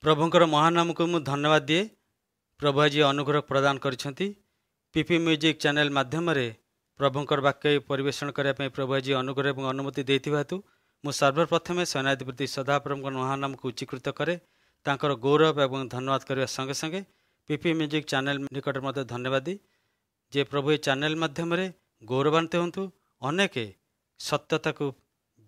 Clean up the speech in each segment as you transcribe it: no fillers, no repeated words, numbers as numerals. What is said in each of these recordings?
प्रभुंकर महानाम को मु धन्यवाद दिए। प्रभु आज अनुग्रह प्रदान करिसेंती। पीपी म्यूजिक चैनल माध्यम रे प्रभुंकर वाक्य परिवेषण करने प्रभु आज अनुग्रह और अनुमति देते हेतु मु सर्वप्रथम सेनाधिपति सदाप्रभुंकर महानाम को उच्चीकृत करे तांकर गौरव और धन्यवाद करने संगे संगे पीपी म्यूजिक चैनल निकट मत धन्यवाद दी जे प्रभु ये चैनल माध्यम रे गौरवान्वित होंतु, अनेक सत्यता को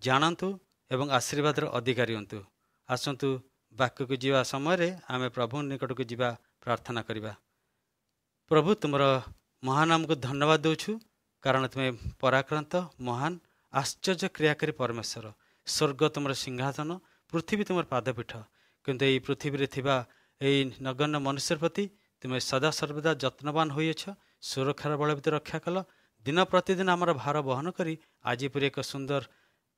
जानतु एवं आशीर्वाद अधिकारी होंतु। आसतु वाक्य को जीवा समय आमे प्रभु निकट को जीवा प्रार्थना करिबा। प्रभु तुमर महानाम को धन्यवाद दौछु कारण तुम्हें पराक्रांत महान आश्चर्य क्रियाकारी परमेश्वर। स्वर्ग तुमर सिंहासन, पृथ्वी तुमर पादपीठ, किंतु यही पृथ्वी रे थिबा एई नगण्य मनुष्य प्रति तुम्हें सदा सर्वदा जत्नवान होइछ। सुरक्षार बलवित रक्षा कल। दिन प्रतिदिन आमर भार बहन करी आज पूरी एक सुंदर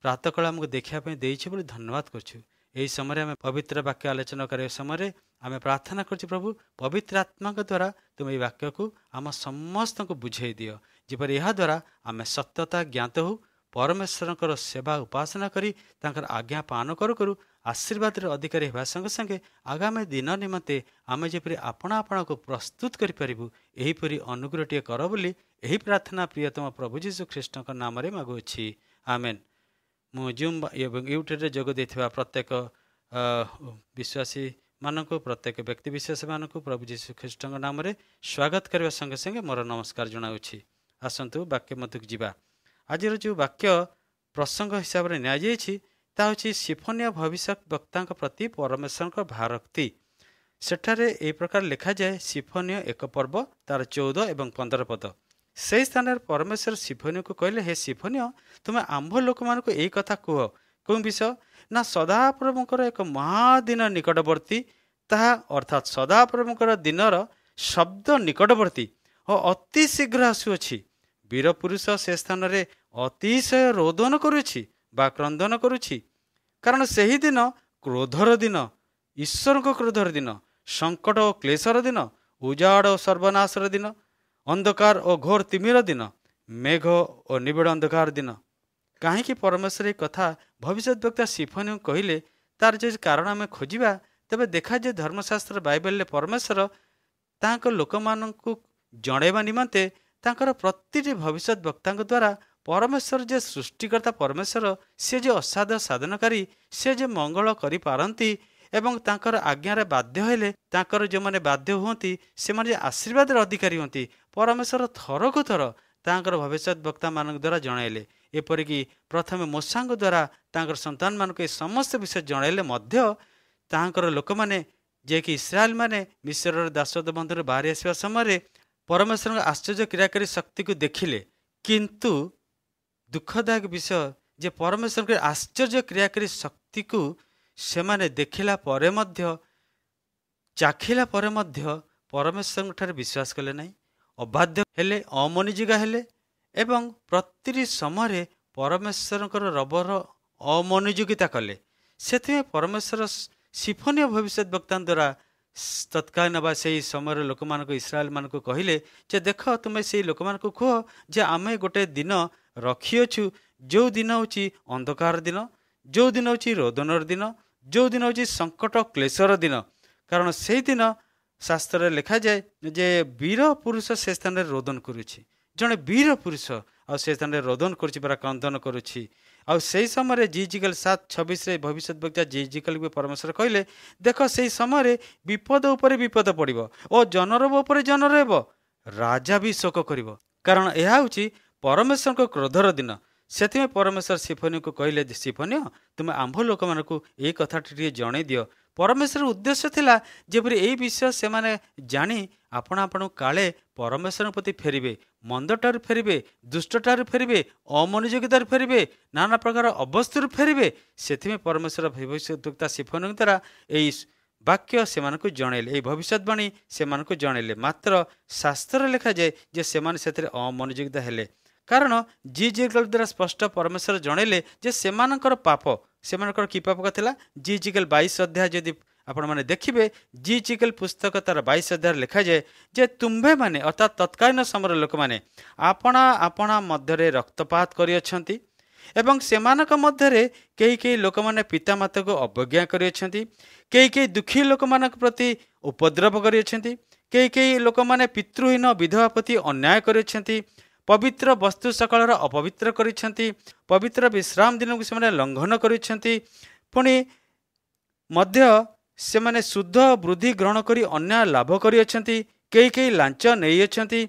प्रातःकाल आमको देखापी देइछे बोली धन्यवाद करछु। यही समय आम पवित्र वाक्य आलोचना करने समय आम प्रार्थना कर प्रभु पवित्र आत्मा द्वारा तुम ये वाक्य को आम समस्त को बुझे दियो जेपर यह द्वारा आम सत्यता ज्ञात हो परमेश्वर सेवा उपासना करी तांकर आज्ञा पालन करू करू आशीर्वाद अधिकारी होगा संगे संगे आगामी दिन निमंते आम जेपरी आपण आपण को प्रस्तुत करूँ यहीपरी अनुग्रहटीए कर बोली यही प्रार्थना प्रियतम प्रभु जीशु ख्रीष्ट नाम रे मागुछि, आमेन। मु जूम यूट्यूब जोग देथिबा प्रत्येक विश्वासी मानक प्रत्येक व्यक्ति विशेष मानक प्रभु जीशु ख्रीष्ट नाम रे स्वागत करने संगे संगे मोर नमस्कार जनाऊँगी। आसतु वाक्य मत जीवा। आज जो वाक्य प्रसंग हिसाब से नि सिफोनिया भविष्यत वक्ता प्रति परमेश्वर भारक्ति। सेठारे ए प्रकार लिखा जाए सिफोनिया एक पर्व तार 14 एवं 15 पद। से स्थान परमेश्वर सिफोनिया को कहले, हे सिफोनिया तुम्हें आंभ लोक मान को यही कथा कह कौन विषय ना सदाप्रभुंकर एक महादिन निकटवर्ती ताहा अर्थात सदाप्रभुंकर दिनर शब्द निकटवर्ती और अति शीघ्र आसुअछि। वीर पुरुष से स्थान रे अतिशय रोदन करुछि बा क्रंदन करुछि कारण सही दिन क्रोधर दिन, ईश्वर को क्रोधर दिन, संकट और क्लेशर दिन, उजाड़ और सर्वनाशर दिन, अंधकार और घोर तिमिर दिन, मेघ और निबिड़ अंधकार दिन। कहीं परमेश्वर कथा भविष्य वक्ता सिफोनिया कहले तार जो कारण आम खोजा तेज देखा जे धर्मशास्त्र बाइबल परमेश्वर तांक लोक मानू जणेबा निमंते तांकर प्रति भविष्य वक्ता द्वारा परमेश्वर जे सृष्टिकर्ता परमेश्वर से जो असाध्य साधनकारी से जो मंगल करि पारंती एवं तांकर आज्ञार बाध्य हेले तांकर जो माने बाध्य होती से माने आशीर्वाद अधिकारी होती परमेश्वर थर को थर तांकर भविष्य वक्ता मान द्वारा जनइले। एपरिकी प्रथम मूसा द्वारा तांकर संतान मान के समस्त विषय जनइले मध्य तांकर लोक माने जे कि इस्राएल माने मिस्र दासत्व बंधन बाहर आसवा समय परमेश्वर आश्चर्य क्रियाकारी शक्ति को देखिले, किंतु दुखदायक विषय जे परमेश्वर के आश्चर्य क्रियाकारी शक्ति को सेमाने देखिला परे मध्य चाखिला परे मध्य परमेश्वर ठारे विश्वास कले नहीं, अबाध्य हेले, अमनोযোগী हेले एवं प्रति समय परमेश्वर रबर अमनोযোগিতা कले। से परमेश्वर सिफोनिया भविष्य वक्ता द्वारा तत्कालीन बा से समय लोक मान इस्राएल मान को कहले जे देख तुम्हें से लोक मान को कह जे आमे गोटे दिन रखिअछु जो दिन होची अंधकार दिन, जो दिन होची रोदनर दिन, जो दिन होची संकट क्लेशर दिन। कारण से दिन शास्त्र लिखा जाए जे वीर पुरुष से स्थान रोदन करुछि, जड़े वीर पुरुष आ से स्थान रोदन करुछि बरा क्रंदन करुछि। आ से समय जीजिकल 7:26 भविष्य वक्ता जीजिकल परमेश्वर कहले देख से समय विपद उपर विपद पड़ो और जनरब उपर जनरब राजा भी शोक करिवो कारण यह हूँ परमेश्वर को क्रोधर दिन। से परमेश्वर सिफोनिया को कहले सिफोनिया तुम्हें आंभ लोक मान को यही कथाटी जन दियो। परमेश्वर उद्देश्य थिला जेपरि यही विषय से माने जानी आपण आपण काले परमेश्वर प्रति फेरिबे, मंदटार फेरिबे, दुष्टटार फेरिबे, अमनोযোগিতাर फेरिबे, नाना प्रकार अवस्था फेरिबे। से परमेश्वर भविष्यवक्ता सिफोनिया द्वारा यही वाक्य से जनइले, यही भविष्यवाणी से जनइले। मात्र शास्त्र लिखा जाए जे से अमनोযোগিতা हेले कारण जीजिकल द्वारा स्पष्ट परमेश्वर जनइले जे सेमानकर पाप सेमानकर कि पाप था। जीजिकल 22 अध्याय जदि आपण माने देखिबे जीजिकल पुस्तक तार 22 अध्याय लिखा जाए जे तुम्भे माने अर्थात तत्कालीन समय लोक माने आपणा आपणा मध्य रक्तपात करिअछंती ଏବଂ ସେମାନଙ୍କ ମଧ୍ୟରେ କେହି କେହି ଲୋକମାନେ ପିତାମାତାକୁ ଅବଜ୍ଞା କରିଅଛନ୍ତି, କେହି କେହି ଦୁଃଖୀ ଲୋକମାନଙ୍କ ପ୍ରତି ଉପଦ୍ରବ କରିଅଛନ୍ତି, କେହି କେହି ଲୋକମାନେ ପିତୃହୀନ ବିଧବା ପ୍ରତି ଅନ୍ୟାୟ କରିଅଛନ୍ତି, ପବିତ୍ର ବସ୍ତୁ ସକଳର ଅପବିତ୍ର କରିଛନ୍ତି, ପବିତ୍ର ବିଶ୍ରାମ ଦିନକୁ ସେମାନେ ଲଙ୍ଘନ କରିଛନ୍ତି, ପୁଣି ମଧ୍ୟ ସେମାନେ ଶୁଦ୍ଧ ବୃଦ୍ଧି ଗ୍ରହଣ କରି ଅନ୍ୟାୟ ଲାଭ କରିଅଛନ୍ତି, କେହି କେହି ଲାଞ୍ଚ ନେଇଅଛନ୍ତି,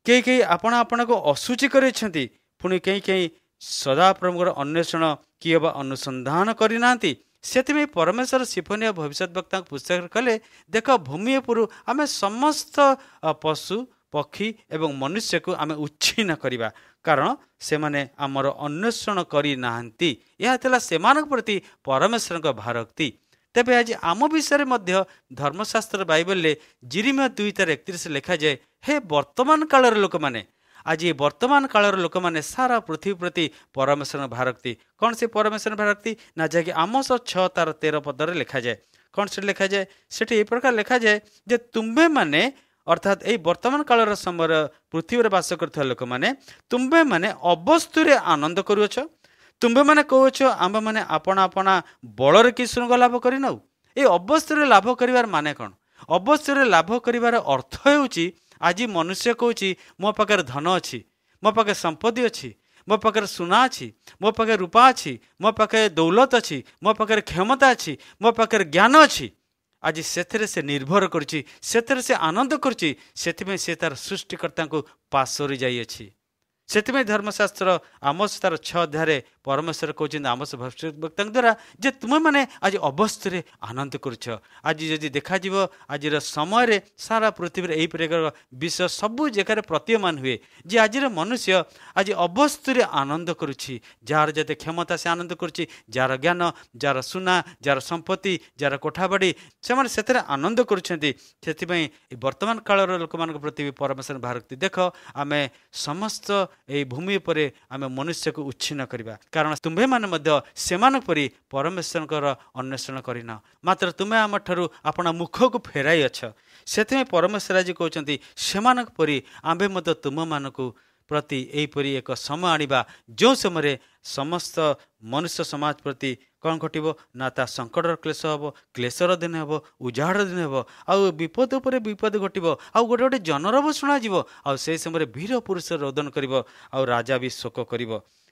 କେହି କେହି ଆପଣଙ୍କୁ ଅଶୁଚି କରିଅଛନ୍ତି, ପୁଣି କେହି କେହି ସଦାପ୍ରଭୁଙ୍କର ଅନ୍ୱେଷଣ କିଏ ବା ଅନୁସନ୍ଧାନ କରିନାହାନ୍ତି। ସେଥିପାଇଁ ପରମେଶ୍ୱର ସିଫୋନିଆ ଭବିଷ୍ୟତ ବକ୍ତାଙ୍କୁ ପୁସ୍ତକ କଲେ, ଦେଖ ଭୂମି ଉପରୁ ଆମେ ସମସ୍ତ ପଶୁ ପକ୍ଷୀ ଏବଂ ମନୁଷ୍ୟକୁ ଆମେ ଉଚ୍ଛିନ୍ନ କରିବା, କାରଣ ସେମାନେ ଆମର ଅନ୍ୱେଷଣ କରିନାହାନ୍ତି। ଏହା ଥିଲା ସେମାନଙ୍କ ପ୍ରତି ପରମେଶ୍ୱରଙ୍କ ଭାରକ୍ତି। ତେବେ ଆଜି ଆମ ବିଷୟରେ ମଧ୍ୟ ଧର୍ମଶାସ୍ତ୍ର ବାଇବଲରେ ଜିରିମିୟା 2:31 ଲେଖାଯାଏ, ହେ ବର୍ତ୍ତମାନ କାଳର ଲୋକମାନେ। ଆଜି ବର୍ତ୍ତମାନ କାଳର ଲୋକମାନେ ସାରା ପୃଥିବୀ ପ୍ରତି ପରମେଶ୍ୱରଙ୍କ ଭାରକ୍ତି। କ'ଣ ସେ ପରମେଶ୍ୱର ଭାରକ୍ତି? ନା ଯାହାକି ଆମୋସ 6:13 ପଦରେ ଲେଖାଯାଏ। କ'ଣ ସେଠି ଲେଖାଯାଏ? ସେଠି ଏହି ପ୍ରକାର ଲେଖାଯାଏ ଯେ ତୁମ୍ଭେମାନେ, ଅର୍ଥାତ୍ ଏହି ବର୍ତ୍ତମାନ କାଳର ସମୟର ପୃଥିବୀରେ ବାସ କରୁଥିବା ଲୋକମାନେ, ତୁମ୍ଭେମାନେ ଅବସ୍ତୁରେ ଆନନ୍ଦ କରୁଅଛ। ତୁମ୍ଭେମାନେ କହୁଅଛ ଆମ୍ଭେମାନେ ଆପଣା ବଳରେ କି ଶୃଙ୍ଗ ଲାଭ କରିନାଉ। ଏହି ଅବସ୍ତୁରେ ଲାଭ କରିବାର ମାନେ କ'ଣ? ଅବସ୍ତୁରେ ଲାଭ କରିବାର ଅର୍ଥ ହେଉଛି, ଆଜି ମନୁଷ୍ୟ କହୁଛି ମୋ ପାଖରେ ଧନ ଅଛି, ମୋ ପାଖରେ ସମ୍ପତ୍ତି ଅଛି, ମୋ ପାଖରେ ସୁନା ଅଛି, ମୋ ପାଖରେ ରୂପା ଅଛି, ମୋ ପାଖରେ ଦୌଲତ ଅଛି, ମୋ ପାଖରେ କ୍ଷମତା ଅଛି, ମୋ ପାଖରେ ଜ୍ଞାନ ଅଛି। ଆଜି ସେଥିରେ ସେ ନିର୍ଭର କରୁଛି, ସେଥିରେ ସେ ଆନନ୍ଦ କରୁଛି। ସେଥିପାଇଁ ସେ ତାର ସୃଷ୍ଟିକର୍ତ୍ତାଙ୍କୁ ପାଶୋରି ଯାଇଅଛି। ସେଥିପାଇଁ ଧର୍ମଶାସ୍ତ୍ର ଆମୋସ 6 ପରମେଶ୍ୱର କହୁଛନ୍ତି ଆମୋସ ଭବିଷ୍ୟତବକ୍ତାଙ୍କ ଦ୍ୱାରା ଯେ ତୁମେମାନେ ଆଜି ଅବସ୍ଥାରେ ଆନନ୍ଦ କରୁଛ। ଆଜି ଯଦି ଦେଖାଯିବ ଆଜିର ସମୟରେ ସାରା ପୃଥିବୀରେ ଏହି ପ୍ରକାର ବିଷୟ ସବୁ ଜାଗାରେ ପ୍ରତୀୟମାନ ହୁଏ ଯେ ଆଜିର ମନୁଷ୍ୟ ଆଜି ଅବସ୍ଥାରେ ଆନନ୍ଦ କରୁଛି। ଯାହାର ଯେତେ କ୍ଷମତା ସେ ଆନନ୍ଦ କରୁଛି, ଯାହାର ଜ୍ଞାନ, ଯାହାର ସୁନା, ଯାହାର ସମ୍ପତ୍ତି, ଯାହାର କୋଠାବାଡ଼ି, ସେମାନେ ସେଥିରେ ଆନନ୍ଦ କରୁଛନ୍ତି। ସେଥିପାଇଁ ବର୍ତ୍ତମାନ କାଳର ଲୋକମାନଙ୍କ ପ୍ରତି ପରମେଶ୍ୱର ଭାରକ୍ତି। ଦେଖ ଆମେ ସମସ୍ତ ଏହି ଭୂମି ଉପରେ ଆମେ ମନୁଷ୍ୟକୁ ଉଚ୍ଛିନ୍ନ କରିବା, କାରଣ ତୁମ୍ଭେମାନେ ମଧ୍ୟ ସେମାନଙ୍କ ପରି ପରମେଶ୍ୱରଙ୍କର ଅନ୍ୱେଷଣ କରିନ, ମାତ୍ର ତୁମେ ଆମଠାରୁ ଆପଣ ମୁଖକୁ ଫେରାଇ ଅଛ। ସେଥିପାଇଁ ପରମେଶ୍ୱର ଆଜି କହୁଛନ୍ତି ସେମାନଙ୍କ ପରି ଆମ୍ଭେ ମଧ୍ୟ ତୁମମାନଙ୍କୁ ପ୍ରତି ଏହିପରି ଏକ ସମୟ ଆଣିବା, ଯେଉଁ ସମୟରେ ସମସ୍ତ ମନୁଷ୍ୟ ସମାଜ ପ୍ରତି କ'ଣ ଘଟିବ ନା ତା ସଙ୍କଟର କ୍ଲେଶ ହେବ, କ୍ଲେଶର ଦିନ ହେବ, ଉଜାଡ଼ର ଦିନ ହେବ, ଆଉ ବିପଦ ଉପରେ ବିପଦ ଘଟିବ, ଆଉ ଗୋଟେ ଗୋଟେ ଜନରବ ଶୁଣାଯିବ, ଆଉ ସେହି ସମୟରେ ବୀର ପୁରୁଷ ରୋଦନ କରିବ, ଆଉ ରାଜା ବି ଶୋକ କରିବ।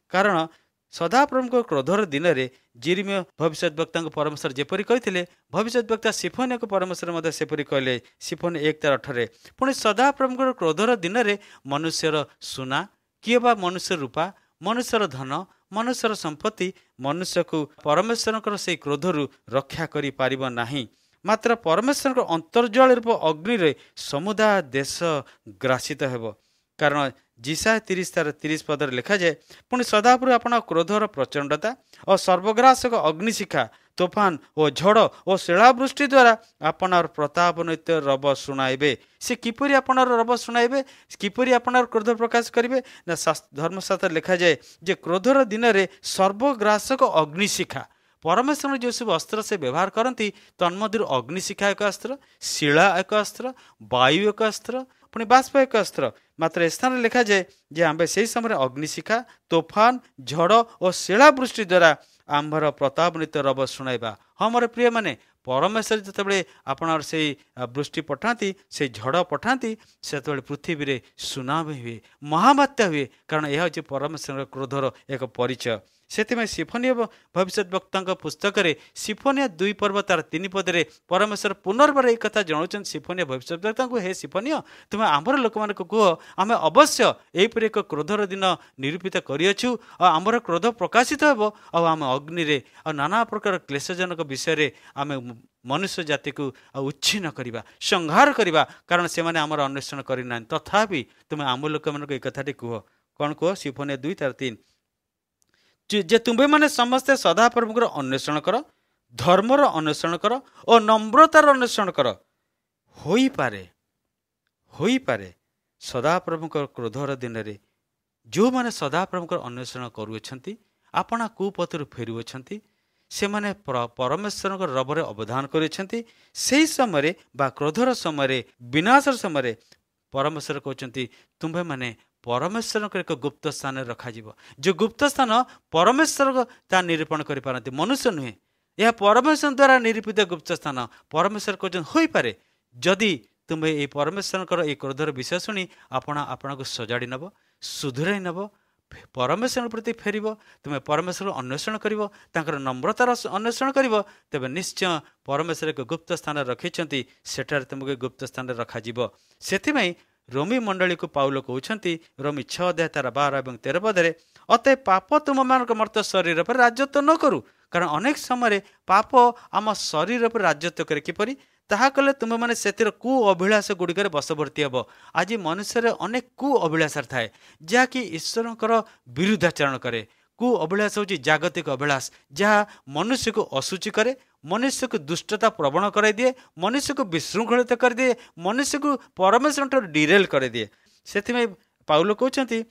କାରଣ ସଦାପ୍ରଭୁଙ୍କ କ୍ରୋଧର ଦିନରେ ଜିରିମିୟା ଭବିଷ୍ୟତ ବକ୍ତାଙ୍କୁ ପରମେଶ୍ୱର ଯେପରି କହିଥିଲେ, ଭବିଷ୍ୟତ ବକ୍ତା ସିଫୋନିଆକୁ ପରମେଶ୍ୱର ମଧ୍ୟ ସେପରି କହିଲେ ସିଫୋନିଆ 1:18। ପୁଣି ସଦାପ୍ରଭୁଙ୍କର କ୍ରୋଧର ଦିନରେ ମନୁଷ୍ୟର ସୁନା, କିଏ ବା ମନୁଷ୍ୟ ରୂପା, ମନୁଷ୍ୟର ଧନ, ମନୁଷ୍ୟର ସମ୍ପତ୍ତି ମନୁଷ୍ୟକୁ ପରମେଶ୍ୱରଙ୍କର ସେହି କ୍ରୋଧରୁ ରକ୍ଷା କରିପାରିବ ନାହିଁ। ମାତ୍ର ପରମେଶ୍ୱରଙ୍କ ଅନ୍ତର୍ଜ୍ୱାଳ ରୂପ ଅଗ୍ନିରେ ସମୁଦାୟ ଦେଶ ଗ୍ରାସିତ ହେବ। କାରଣ ଯିଶାୟା 30:30 ପଦରେ ଲେଖାଯାଏ, ପୁଣି ସଦାପ୍ରଭୁ ଆପଣ କ୍ରୋଧର ପ୍ରଚଣ୍ଡତା ଓ ସର୍ବଗ୍ରାସକ ଅଗ୍ନିଶିଖା, ତୋଫାନ ଓ ଝଡ଼ ଓ ଶିଳାବୃଷ୍ଟି ଦ୍ୱାରା ଆପଣର ପ୍ରତାପନୈତ ରବ ଶୁଣାଇବେ। ସେ କିପରି ଆପଣର ରବ ଶୁଣାଇବେ, କିପରି ଆପଣର କ୍ରୋଧ ପ୍ରକାଶ କରିବେ? ନା ଧର୍ମଶାସ୍ତ୍ରରେ ଲେଖାଯାଏ ଯେ କ୍ରୋଧର ଦିନରେ ସର୍ବଗ୍ରାସକ ଅଗ୍ନିଶିଖା। ପରମେଶ୍ୱର ଯେଉଁ ସବୁ ଅସ୍ତ୍ର ସେ ବ୍ୟବହାର କରନ୍ତି, ତନ୍ମଧ୍ୟରୁ ଅଗ୍ନିଶିଖା ଏକ ଅସ୍ତ୍ର, ଶିଳା ଏକ ଅସ୍ତ୍ର, ବାୟୁ ଏକ ଅସ୍ତ୍ର, ପୁଣି ବାଷ୍ପ ଏକ ଅସ୍ତ୍ର। ମାତ୍ର ଏ ସ୍ଥାନରେ ଲେଖାଯାଏ ଯେ ଆମ୍ଭେ ସେହି ସମୟରେ ଅଗ୍ନିଶିଖା, ତୋଫାନ, ଝଡ଼ ଓ ଶିଳାବୃଷ୍ଟି ଦ୍ୱାରା ଆମ୍ଭର ପ୍ରତାପନୀତ ରବ ଶୁଣାଇବା। ହଁ ମୋର ପ୍ରିୟମାନେ, ପରମେଶ୍ୱର ଯେତେବେଳେ ଆପଣଙ୍କର ସେଇ ବୃଷ୍ଟି ପଠାନ୍ତି, ସେଇ ଝଡ଼ ପଠାନ୍ତି, ସେତେବେଳେ ପୃଥିବୀରେ ସୁନାମି ହୁଏ, ମହାବାତ୍ୟା ହୁଏ, କାରଣ ଏହା ହେଉଛି ପରମେଶ୍ୱରଙ୍କ କ୍ରୋଧର ଏକ ପରିଚୟ। ସେଥିପାଇଁ ସିଫୋନିଆ ଭବିଷ୍ୟତ ବକ୍ତାଙ୍କ ପୁସ୍ତକରେ ସିଫୋନିଆ 2:3 ପରମେଶ୍ୱର ପୁନର୍ବାର ଏହି କଥା ଜଣାଉଛନ୍ତି ସିଫୋନିଆ ଭବିଷ୍ୟତ ବକ୍ତାଙ୍କୁ, ହେ ସିଫୋନିଆ, ତୁମେ ଆମର ଲୋକମାନଙ୍କୁ କୁହ ଆମେ ଅବଶ୍ୟ ଏହିପରି ଏକ କ୍ରୋଧର ଦିନ ନିରୂପିତ କରିଅଛୁ, ଆଉ ଆମର କ୍ରୋଧ ପ୍ରକାଶିତ ହେବ, ଆଉ ଆମେ ଅଗ୍ନିରେ ଆଉ ନାନା ପ୍ରକାର କ୍ଲେଶଜନକ ବିଷୟରେ ଆମେ ମନୁଷ୍ୟ ଜାତିକୁ ଆଉ ଉଚ୍ଛିନ୍ନ କରିବା, ସଂହାର କରିବା, କାରଣ ସେମାନେ ଆମର ଅନ୍ୱେଷଣ କରିନାହାନ୍ତି। ତଥାପି ତୁମେ ଆମ ଲୋକମାନଙ୍କୁ ଏହି କଥାଟି କୁହ। କ'ଣ କୁହ? ସିଫୋନିଆ 2:3 ଯେ ତୁମ୍ଭେମାନେ ସମସ୍ତେ ସଦାପ୍ରଭୁଙ୍କର ଅନ୍ୱେଷଣ କର, ଧର୍ମର ଅନ୍ୱେଷଣ କର ଓ ନମ୍ରତାର ଅନ୍ୱେଷଣ କର। ହୋଇପାରେ ସଦାପ୍ରଭୁଙ୍କ କ୍ରୋଧର ଦିନରେ ଯେଉଁମାନେ ସଦାପ୍ରଭୁଙ୍କର ଅନ୍ୱେଷଣ କରୁଅଛନ୍ତି, ଆପଣା କୁପଥରୁ ଫେରୁଅଛନ୍ତି, ସେମାନେ ପରମେଶ୍ୱରଙ୍କ ରବରେ ଅବଦାନ କରୁଛନ୍ତି। ସେହି ସମୟରେ ବା କ୍ରୋଧର ସମୟରେ, ବିନାଶର ସମୟରେ परमेश्वर कहते तुम्हें माने परमेश्वर एक गुप्त स्थान रखाଯିव जो गुप्त स्थान परमेश्वर ता निरूपण कर मनुष्य नुहे यह परमेश्वर द्वारा निरूपित गुप्त स्थान परमेश्वर कहते हो पारे जदि तुम्हें ये परमेश्वर ये क्रोधर विषय शुणी आपण को सजाड़ी नब सुधुराई नब परमेश्वर प्रति फेर तुम्हें परमेश्वर अन्वेषण कर नम्रतार अन्वेषण कर तेज निश्चय परमेश्वर एक गुप्त स्थान रखी सेठार तुमको गुप्त स्थान रखाଯିव से रोमी मंडली को पाउल कहते रोमी 6 अध्याय तार 12 और 13 पदे अतः पाप तुम मान मर्त शरीर पर राजत्व न करू कारण अनेक समय पाप आम शरीर पर राजत्व करे किपरि ताहा कले तुम मैंने से कु अभिलाष गुड़िकर बशवर्ती हम आज मनुष्य अनेक कु अभिलाष थाए जहाँकि ईश्वर विरुद्धाचरण करे कु अभिलाष हूँ जागतिक अभिलाष जहाँ मनुष्य को असुचि करे मनुष्य को दुष्टता प्रवण कर दिए मनुष्य को विशृंखलित कर दिए मनुष्य को परमेश्वर डिरेल कर दिए से पाउल कहते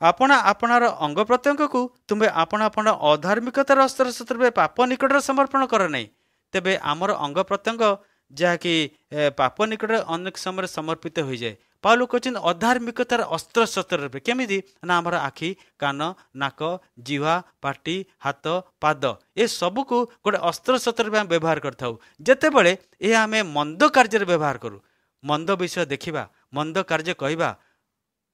आपण आपणार अंग प्रत्यंग को तुम्हें आपण आपण अधार्मिकतार अस्त्र शत्रु पाप निकट समर्पण कर नहीं तेबे आमर अंग प्रत्यंग जहाँकि पाप निकट अनेक समय समर्पित हो जाए पाउल कहते अधार्मिकतार अस्त्र शस्त्र रूपे केमिति ना आमर आखि कान नाक जिह्वा पाटी हाथ पाद ए सबू को गोटे अस्त्र शस्त्र रूपे व्यवहार करथाउ जेतेबेले ए आमे मंद कार्य व्यवहार करूँ मंद विषय देखिबा मंद कार्य कहवा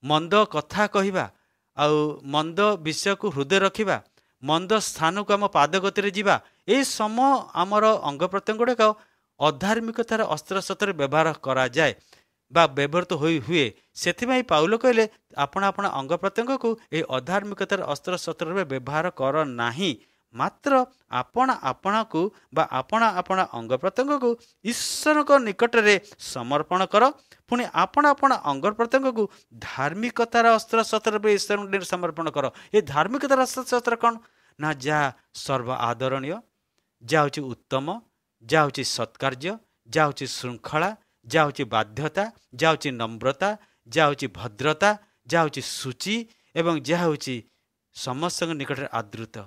मंद कथा कहवा आउ मंद विषय को हृदय रखिबा मंद स्थान को आम पादगति जीवा ए समय आमर अंग प्रत्यंग गुड़ाक अधार्मिकतार अस्त्र शस्त्र व्यवहार करा जाए बा व्यवहृत हुए से पाउल कहले आपण आपण अंग प्रत्यंग को ये अधार्मिकतार अस्त्र शस्त्र व्यवहार कर नाही मात्र आपण आपण को बा आपण आपण अंग प्रत्यंग को ईश्वर को निकट रे समर्पण कर पुणी आपण आपण अंग प्रत्यंग को धार्मिकतार अस्त्र शस्त्र ईश्वर समर्पण कर ये धार्मिकतार अस्त्र शस्त्र कौन ना जहाँ सर्व आदरणीय जहाँ हूँ उत्तम जहाँ हूँ सत्कार्य जहाँ हूँ श्रृंखला जहाँ हूँ बाध्यता जहाँ हूँ नम्रता जहाँ हूँ भद्रता जहाँ हूँ सूची एवं जहाँ हूँ समस्त निकट आदृत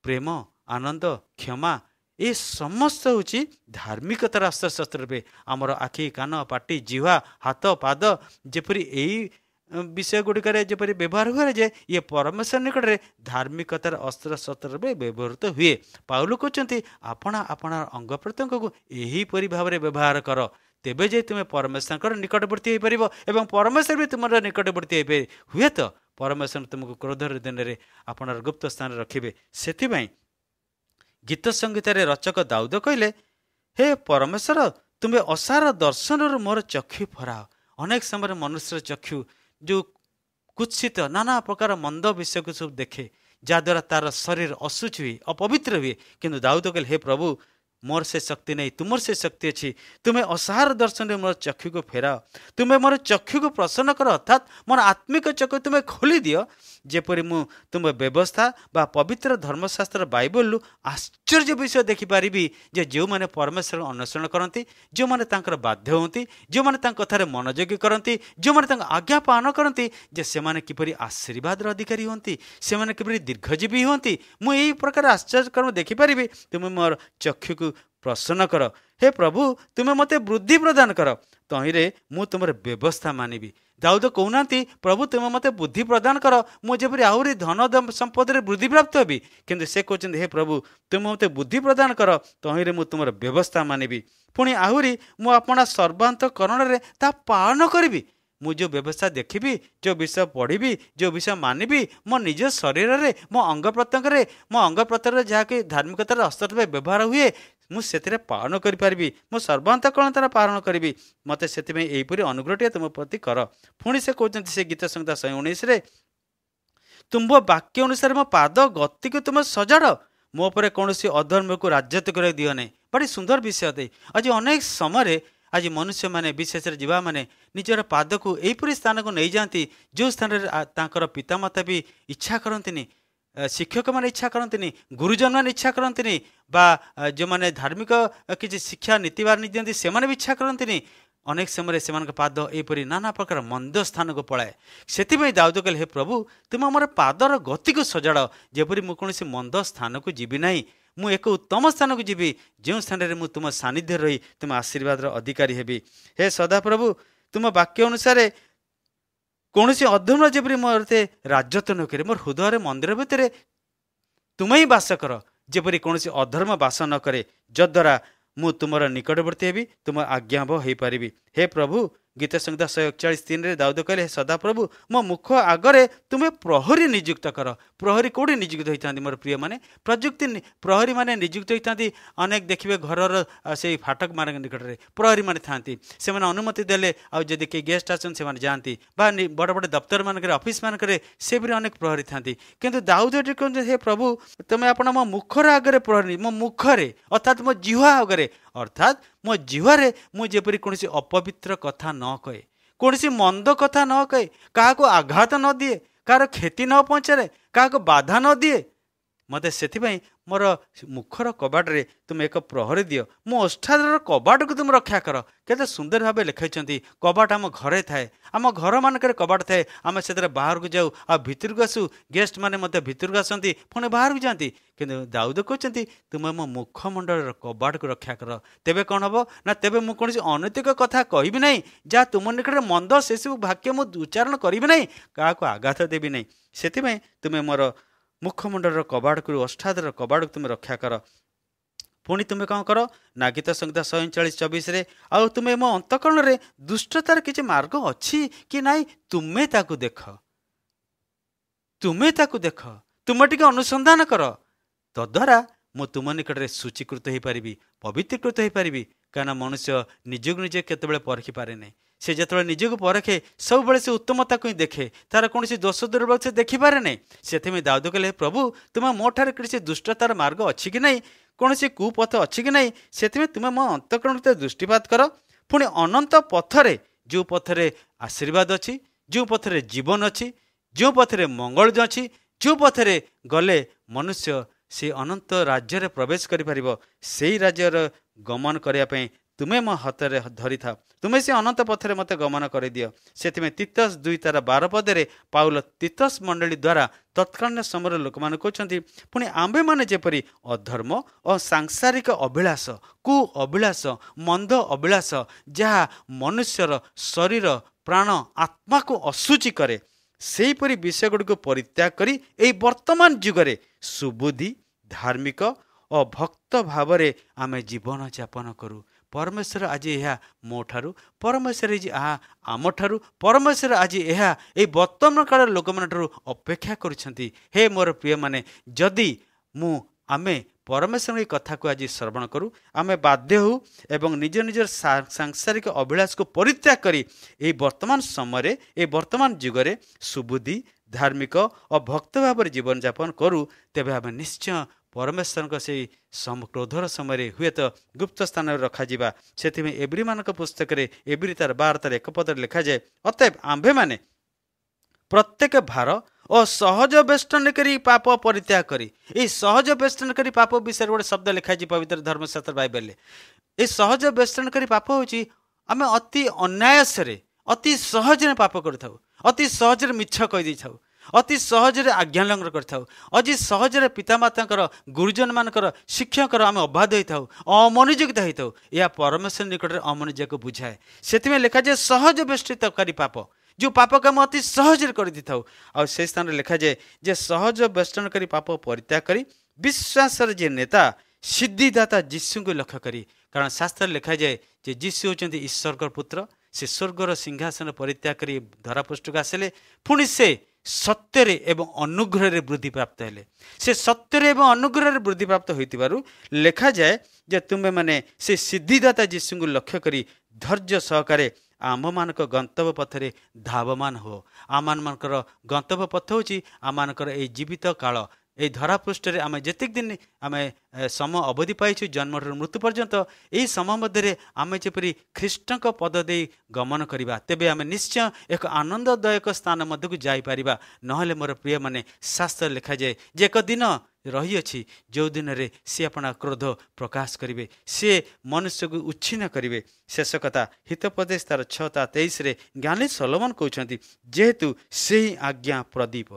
प्रेम आनंद क्षमा ये समस्त हूँ धार्मिकतार अस्त्र शस्त्र रूपे आमर आखि कान पाटी जिह्वा हाथ पाद जेपरी यही विषय गुड़िकर जपरी व्यवहार हुए जे ये परमेश्वर निकट में धार्मिकतार अस्त्र शस्त्र व्यवहृत हुए पाउल कहते आपण आपण अंग प्रत्यंग को यहीपरि भाव में व्यवहार कर तेबे जे तुम्हें परमेश्वर निकटवर्ती हो पार परमेश्वर भी तुम निकटवर्ती हुए तो परमेश्वर तुमको क्रोधर दिन में आपणार गुप्त स्थान रखिए से गीत संगीतार रचक दाऊद कहले हे परमेश्वर तुम्हें असार दर्शन मोर चक्षु फराओ अनेक समय मनुष्य चक्षु जो कुत्सित नाना प्रकार मंद विषय को सब देखे जहाद्वारा तार शरीर असुच हुए अपवित्र हुए किंतु दाऊद कहले हे प्रभु मोर से शक्ति नहीं तुमर से शक्ति अच्छी तुम्हें असार दर्शन मोर चक्षु को फेराओ तुम्हें मोर चक्षु को प्रसन्न कर अर्थात मोर आत्मिक चक्षु तुम्हें खोली दियो जेपरी मु तुम व्यवस्था बा पवित्र धर्मशास्त्र बाइबल आश्चर्य विषय देखिपारि जे जो मैंने परमेश्वर अन्वेषण करती जो मैंने तांकर बाध्य होती जो मैंने कथार मनोयोगी करती जो मैंने आज्ञा पालन करती जे से माने किपरि आशीर्वाद अधिकारी होती से माने किपरि दीर्घजीवी होती मु यही प्रकार आश्चर्य कर्म देखिपारि तुम्हें मोर चक्षु को प्रसन्न कर हे प्रभु तुम्हें मते बुद्धि प्रदान कर तहिरे मु तुम व्यवस्था मानिबी दाऊद कहना प्रभु तुम्हें मते बुद्धि प्रदान कर मुझे आहरी धन संपद वृद्धि प्राप्त हेबी किंतु से कहते हे प्रभु तुम्हें मते बुद्धि प्रदान कर तहिरे मु तुम व्यवस्था मानिबी पुणी आहरी मु अपना सर्वांतकरण रे ता पालन करी मु जो व्यवस्था देखी जो विषय पढ़ी जो विषय मानिबी मो निज शरीर में मो अंग प्रत्यंग मो अंग प्रत्यंग जहाँकि धार्मिकतार अस्त्र व्यवहार हुए मुझे पालन करी मो सर्वांतकरण तार पालन करी मत से यहीपरि अनुग्रह तुम प्रति कर पुणी से कहते से गीत संहिता 119 तुम वाक्य अनुसार मो पाद गति को तुम सजाड़ मो पर कौन अधर्म को राज्यत्व कर दियो नहीं बड़ी सुंदर विषय दे आज अनेक समय आज मनुष्य माने विशेष जीवा माने निजर पाद को यहीपरि स्थान को नहीं जाती जो स्थान तांकर पितामाता भी इच्छा करती शिक्षक मैंने इच्छा करती गुरुजन मैंने इच्छा करती बा जो मैंने धार्मिक किसी शिक्षा नीतिवार नहीं दिखती से भी इच्छा करती अनेक समय से पाद यहीपरि नाना प्रकार मंद स्थान को पलाए से दाऊद कहले हे प्रभु तुम आम पादर गति को सजाड़ जेपरि मु कौन मंद स्थान को जीवी ना मु एक उत्तम स्थान को जीवी जो स्थान में तुम सानिध्य रही तुम आशीर्वाद अधिकारी हेबी हे सदा प्रभु तुम वाक्य अनुसार कौन अधर्म जेपरी मते राजत्व न करे मोर हृदय मंदिर भितर तुम ही बास कर जेपरी कौन अधर्म बास न करे जद्वारा मु तुमर निकटवर्ती हेबी तुम आज्ञाभ हो पारि। हे प्रभु गीत संहिता 141:3 दाऊद कहले सदा प्रभु मो मुख आगरे तुम्हें प्रहरी नियुक्त कर। प्रहरी कौटी नियुक्त होता मोर प्रिय माने प्रजुक्ति प्रहरी माने नियुक्त होता अनेक देखिए घरर से फाटक मान निकट में प्रहरी माने थांती से अनुमति देले आदि कई गेस्ट आसन से जाती बड़ बड़ दफ्तर मानक ऑफिस मानक से भी अनेक प्रहरी थांती किंतु दाऊद कहते हे प्रभु तुम्हें आपण मो मुखर आगे प्रहरी मो मुखरे अर्थात मो जिह्वा आगे अर्थात मो जिह्वारे मु जेपरी कौन अपवित्र कथा न कहे कौन मंद कथा न कहे क्या आघात न दिए कार क्षति न पहुँचे क्या बाधा न दिए मत से मोर मुखर कबाटे तुम एक प्रहरी दियो मो ओष्ठार कबाट को तुम रक्षा कर। केते सुंदर भाव लिखाई कबाट आम घरे थाए आम घर मानक कबाट थाए आम से बाहर को जाऊ आ भितर को आसू गेस्ट मैंने मत भितर को आसती पुणी बाहर को जाती किंतु दाऊद कहते तुम मो मुखमंडल कबाट को रक्षा कर तेबे कौन हम ना तेबे मु कौन अनैतिक कथा कहबी नहीं जहाँ तुम निकट मंद से सब वाक्य मु उच्चारण करी नहीं क्या आघात देवी नहीं से तुम्हें मोर मुखमंडल कबाड़ को अष्टादर कबाड़ को तुम रक्षा कर। पुणी तुम्हें कौन कर ना गीत संहिता 141:24 आउ तुम्हें मो अंतकरण रे दुष्टतार किसी मार्ग अच्छी कि नाई तुम्हें ताकू देख तुम टिके अनुसंधान कर तद्वारा मु तुम निकट में सूचीकृत हो पारि पवित्रीकृत हो पारि क्या मनुष्य निजक निजे केतबेले परखी पारे नहीं से जो निजक परखे सब से उत्तमता को ही देखे तार कौन दोष दुर्बल से देखिपारे नहीं से दाऊद कहले प्रभु तुम मो ठार किसी दुष्टतार मार्ग अच्छी कि नहीं कौन कुपथ अच्छी कि नहीं से तुम्हें मो अंतकरण दृष्टिपात कर पुणी अनंत पथरे जो पथरे आशीर्वाद अच्छी जो पथरे जीवन अच्छी जो पथरे मंगल अच्छी जो पथरे गले मनुष्य से अनंत राज्य प्रवेश कर से राज्यर गमन करने तुम्हें मो हाथ धरी था तुम्हें से अनंत पथरे मत गमन कर दियो से तीतस 2:12 पदे पाउल तीतस मंडली द्वारा तत्कालीन समय लोक मान कहते पुणी आंबे मैंने जेपरी अधर्म और सांसारिक अभिलाष कु अभिलाष मंद अभिलाष जहाँ मनुष्यर शरीर प्राण आत्मा को अशुचि करे सेहीपरि विषय गुड़ को परित्याग करी एई वर्तमान जुगरे सुबुद्धि धार्मिक और भक्त भाव आमे जीवन यापन करूँ। परमेश्वर आज यह मो ठारू परमेश्वर आम ठारू परमेश्वर आज यह वर्तमान काल लोक मान ठारू अपेक्षा करुछंती। हे मोर प्रिय माने जदि मु आमे परमेश्वर की कथा को आज श्रवण करूँ आमे बाध्य हो एवं निज निजर सांसारिक अभिलाष को परित्याग करी ए वर्तमान समय ए वर्तमान जुगरे सुबुद्धि धार्मिक और भक्त भाव जीवन यापन करूँ तेबे आमे निश्चय परमेश्वर से क्रोधर समय हुए तो गुप्त स्थान रखा से एब्री मान पुस्तक एब्री तार 12 एक पद लिखा जाए अतएव आंभे माने प्रत्येक भार और सहज बेष्टन करी पाप परित्याग करी ये सहज बेष्टन करी पाप विषय गोटे शब्द लिखा पवित्र धर्मशास्त्र बाइबल ये सहज बेष्टन करी पाप होची आमे अति अन्यायस अति सहज पाप कर अति सहज मिछ कही था अति सहजरे आज्ञा लंघन कर अति सहजरे पितामाता गुरुजन मानकर शिक्षक आम अबाध होता अमनोयोगिता होता यह परमेश्वर निकट में अमनोयोग को बुझाए से लिखा जाए सहज बेष्टितकारी पाप जो पाप को आम अति सहज कर से स्थान लिखा जाए जे सहज बेष्टनकारी पाप परित्याग करी विश्वास जे नेता सिद्धिदाता जीशु को लक्ष्य करी कारण शास्त्र लिखा जाए जे जीशु होचंती ईश्वर पुत्र से स्वर्गर सिंहासन परित्याग करी धरापृष्ठ को आसिले पुणी से सत्य एवं अनुग्रह वृद्धि प्राप्त हेले से सत्य एवं अनुग्रह वृद्धि प्राप्त होइतिबारु लिखा जाए जे तुम्हें माने से सिद्धिदाता जीशु को लक्ष्य करी धैर्य सहकारे आम मानक गंतव्य पथरे धावमान हो आम मानकर गंतव्य पथ होची आम मानकर ए जीवित काल ये धरापृष्ठ आम जितिक दिन आम समय अवधि पाइछु जन्म मृत्यु पर्यंत यही समय मध्य आम जपरी ख्रीष्ट पद दे गमन करवा तेबे आम निश्चय एक आनंददायक स्थान मध्य को जापर नहले मोर प्रिय माने शास्त्र लिखा जाए जे एक दिन रही अछि जो दिन रे सी अपना क्रोध प्रकाश करिवे से मनुष्य को उच्छिन्न करिवे। शेष कथा हितोपदेश तार 6:23 ज्ञानी सोलोमन कहते जेहेतु से आज्ञा प्रदीप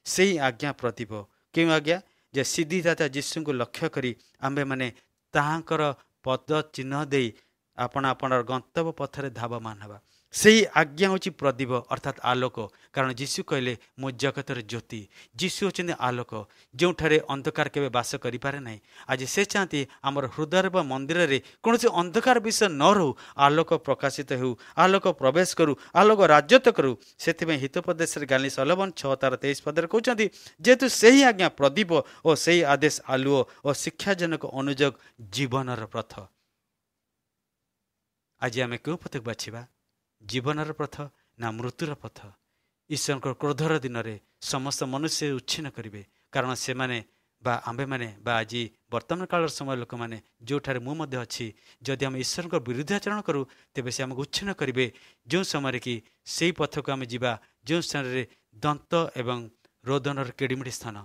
से आज्ञा प्रदीप क्यों आज्ञा जे सिद्धिदाता जीशु को लक्ष्य करी आंबे माने ताहांकर पद चिन्ह दे आपण आपण गंतव्य पथरे धावमान हवा ସେହି ଆଜ୍ଞା ହେଉଛି ପ୍ରଦୀପ ଅର୍ଥାତ୍ ଆଲୋକ। କାରଣ ଯୀଶୁ କହିଲେ ମୁଁ ଜଗତର ଜ୍ୟୋତି। ଯୀଶୁ ହେଉଛନ୍ତି ଆଲୋକ, ଯେଉଁଠାରେ ଅନ୍ଧକାର କେବେ ବାସ କରିପାରେ ନାହିଁ। ଆଜି ସେ ଚାହାନ୍ତି ଆମର ହୃଦୟରେ ବା ମନ୍ଦିରରେ କୌଣସି ଅନ୍ଧକାର ବିଷୟ ନ ରହୁ, ଆଲୋକ ପ୍ରକାଶିତ ହେଉ, ଆଲୋକ ପ୍ରବେଶ କରୁ, ଆଲୋକ ରାଜତ୍ୱ କରୁ। ସେଥିପାଇଁ ହିତୋପଦେଶରେ ଗାଲି ସଲୋମନ 6:23 କହୁଛନ୍ତି, ଯେହେତୁ ସେହି ଆଜ୍ଞା ପ୍ରଦୀପ ଓ ସେହି ଆଦେଶ ଆଲୁଅ ଓ ଶିକ୍ଷାଜନକ ଅନୁଯୋଗ ଜୀବନର ପଥ। ଆଜି ଆମେ କେଉଁ ପଥକୁ ବାଛିବା? ଜୀବନର ପଥ ନା ମୃତ୍ୟୁର ପଥ? ଈଶ୍ୱରଙ୍କ କ୍ରୋଧର ଦିନରେ ସମସ୍ତ ମନୁଷ୍ୟ ଉଚ୍ଛିନ୍ନ କରିବେ। କାରଣ ସେମାନେ ବା ଆମ୍ଭେମାନେ ବା ଆଜି ବର୍ତ୍ତମାନ କାଳର ସମୟ ଲୋକମାନେ ଯେଉଁଠାରେ ମୁଁ ମଧ୍ୟ ଅଛି, ଯଦି ଆମେ ଈଶ୍ୱରଙ୍କ ବିରୁଦ୍ଧାଚରଣ କରୁ ତେବେ ସେ ଆମକୁ ଉଚ୍ଛିନ୍ନ କରିବେ। ଯେଉଁ ସମୟରେ କି ସେହି ପଥକୁ ଆମେ ଯିବା ଯେଉଁ ସ୍ଥାନରେ ଦନ୍ତ ଏବଂ ରୋଦନର କିଡ଼ିମିଡ଼ି ସ୍ଥାନ।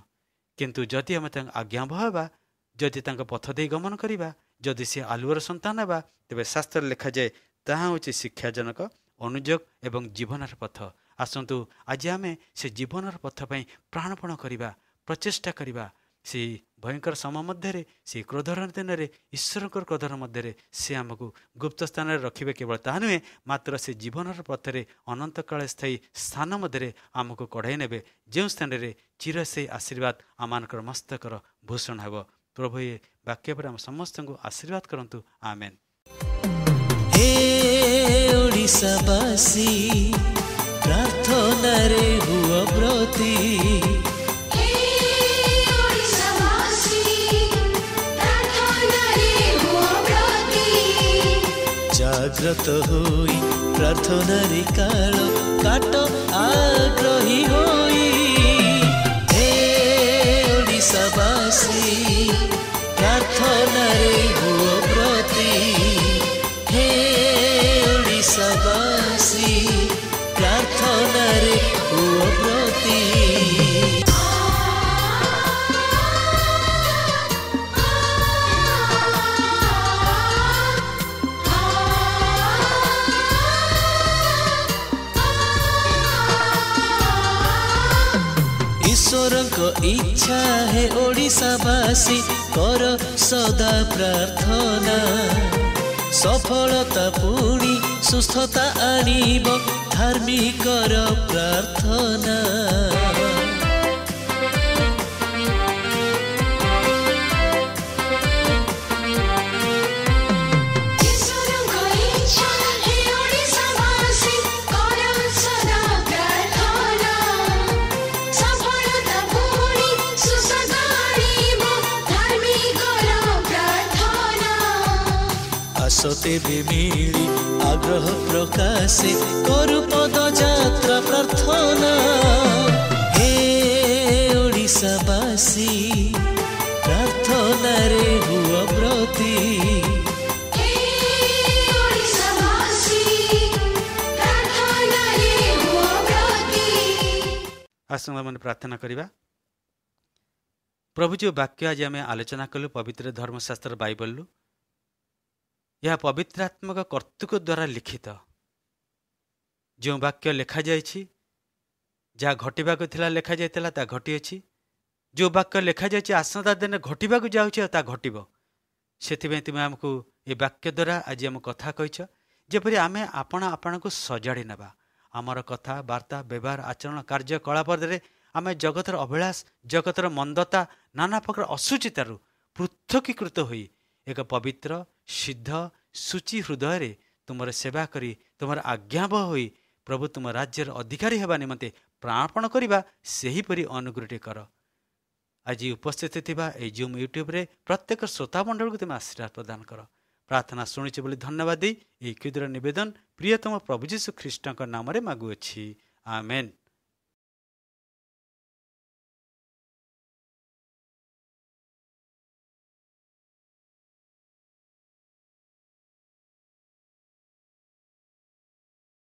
କିନ୍ତୁ ଯଦି ଆମେ ତାଙ୍କ ଆଜ୍ଞାବହ ହେବା, ଯଦି ତାଙ୍କ ପଥ ଦେଇ ଗମନ କରିବା, ଯଦି ସେ ଆଲୁଅର ସନ୍ତାନ ହେବା, ତେବେ ଶାସ୍ତ୍ରରେ ଲେଖାଯାଏ ତାହା ହେଉଛି ଶିକ୍ଷାଜନକ ଅନୁଯୋଗ ଏବଂ ଜୀବନର ପଥ। ଆସନ୍ତୁ ଆଜି ଆମେ ସେ ଜୀବନର ପଥ ପାଇଁ ପ୍ରାଣପଣ କରିବା, ପ୍ରଚେଷ୍ଟା କରିବା। ସେହି ଭୟଙ୍କର ସମୟ ମଧ୍ୟରେ, ସେହି କ୍ରୋଧର ଦିନରେ, ଈଶ୍ୱରଙ୍କର କ୍ରୋଧର ମଧ୍ୟରେ ସେ ଆମକୁ ଗୁପ୍ତ ସ୍ଥାନରେ ରଖିବେ। କେବଳ ତାହା ନୁହେଁ, ମାତ୍ର ସେ ଜୀବନର ପଥରେ ଅନନ୍ତକାଳ ସ୍ଥାୟୀ ସ୍ଥାନ ମଧ୍ୟରେ ଆମକୁ କଢ଼ାଇ ନେବେ, ଯେଉଁ ସ୍ଥାନରେ ଚିର ସେହି ଆଶୀର୍ବାଦ ଆମମାନଙ୍କର ମସ୍ତକର ଭୂଷଣ ହେବ। ପ୍ରଭୁ ଏ ବାକ୍ୟ ପରେ ଆମ ସମସ୍ତଙ୍କୁ ଆଶୀର୍ବାଦ କରନ୍ତୁ। ଆମେନ୍। हे ओडिशावासी प्रार्थनारे हुआ ब्रती, हे ओडिशावासी प्रार्थनारे हुआ ब्रती, जाग्रत होई प्रार्थनारे काल काट आग्रही होई। हे ओडिशावासी प्रार्थनारे हुआ ब्रती, हे ओडिशावासी प्रार्थनारे हुआ ब्रती। ईश्वरक इच्छा है ओडिशावासी कर सदा प्रार्थना, सफलता पुणी सुस्थता आनिब धार्मिकर प्रार्थना। ईश्वरଙ୍କ इच्छा हे ओडिशावासी कर सदा प्रार्थना, सफलता पुणी सुस्थता आनिब धार्मिकर प्रार्थना। आसते मिली आग्रह प्रकाशे करु पद यात्रा प्रार्थना। हे ओडिशावासी प्रार्थना रे हुआ ब्रती, हे ओडिशावासी प्रार्थनारे हुआ ब्रती। ଆସନ୍ତୁ ଆମେ ପ୍ରାର୍ଥନା କରିବା। ପ୍ରଭୁ ଯେଉଁ ବାକ୍ୟ ଆଜି ଆମେ ଆଲୋଚନା କଲୁ ପବିତ୍ର ଧର୍ମଶାସ୍ତ୍ର ବାଇବଲରୁ, ଏହା ପବିତ୍ରାତ୍ମକ କର୍ତ୍ତୃକ ଦ୍ୱାରା ଲିଖିତ। ଯେଉଁ ବାକ୍ୟ ଲେଖାଯାଇଛି, ଯାହା ଘଟିବାକୁ ଥିଲା ଲେଖାଯାଇଥିଲା ତାହା ଘଟିଅଛି। ଯେଉଁ ବାକ୍ୟ ଲେଖାଯାଇଛି ଆସନ୍ତା ଦିନେ ଘଟିବାକୁ ଯାଉଛି ଆଉ ତାହା ଘଟିବ। ସେଥିପାଇଁ ତୁମେ ଆମକୁ ଏ ବାକ୍ୟ ଦ୍ୱାରା ଆଜି ଆମ କଥା କହିଛ, ଯେପରି ଆମେ ଆପଣଙ୍କୁ ସଜାଡ଼ି ନେବା। ଆମର କଥାବାର୍ତ୍ତା, ବ୍ୟବହାର, ଆଚରଣ, କାର୍ଯ୍ୟକଳାପରେ ଆମେ ଜଗତର ଅଭିଳାଷ, ଜଗତର ମନ୍ଦତା, ନାନା ପ୍ରକାର ଅସୁଚିତାରୁ ପୃଥକୀକୃତ ହୋଇ ଏକ ପବିତ୍ର, ସିଦ୍ଧ, ସୂଚି ହୃଦୟରେ ତୁମର ସେବା କରି, ତୁମର ଆଜ୍ଞାବହ ହୋଇ ପ୍ରଭୁ ତୁମ ରାଜ୍ୟର ଅଧିକାରୀ ହେବା ନିମନ୍ତେ ପ୍ରାଣପଣ କରିବା, ସେହିପରି ଅନୁଗ୍ରହଟି କର। ଆଜି ଉପସ୍ଥିତ ଥିବା ଏହି ଜୁମ୍ ୟୁଟ୍ୟୁବରେ ପ୍ରତ୍ୟେକ ଶ୍ରୋତାମଣ୍ଡଳକୁ ତୁମେ ଆଶୀର୍ବାଦ ପ୍ରଦାନ କର। ପ୍ରାର୍ଥନା ଶୁଣିଛ ବୋଲି ଧନ୍ୟବାଦ ଦେଇ ଏହି କ୍ଷୁଦ୍ର ନିବେଦନ ପ୍ରିୟତମ ପ୍ରଭୁ ଯୀଶୁ ଖ୍ରୀଷ୍ଟଙ୍କ ନାମରେ ମାଗୁଅଛି। ଆମେନ୍।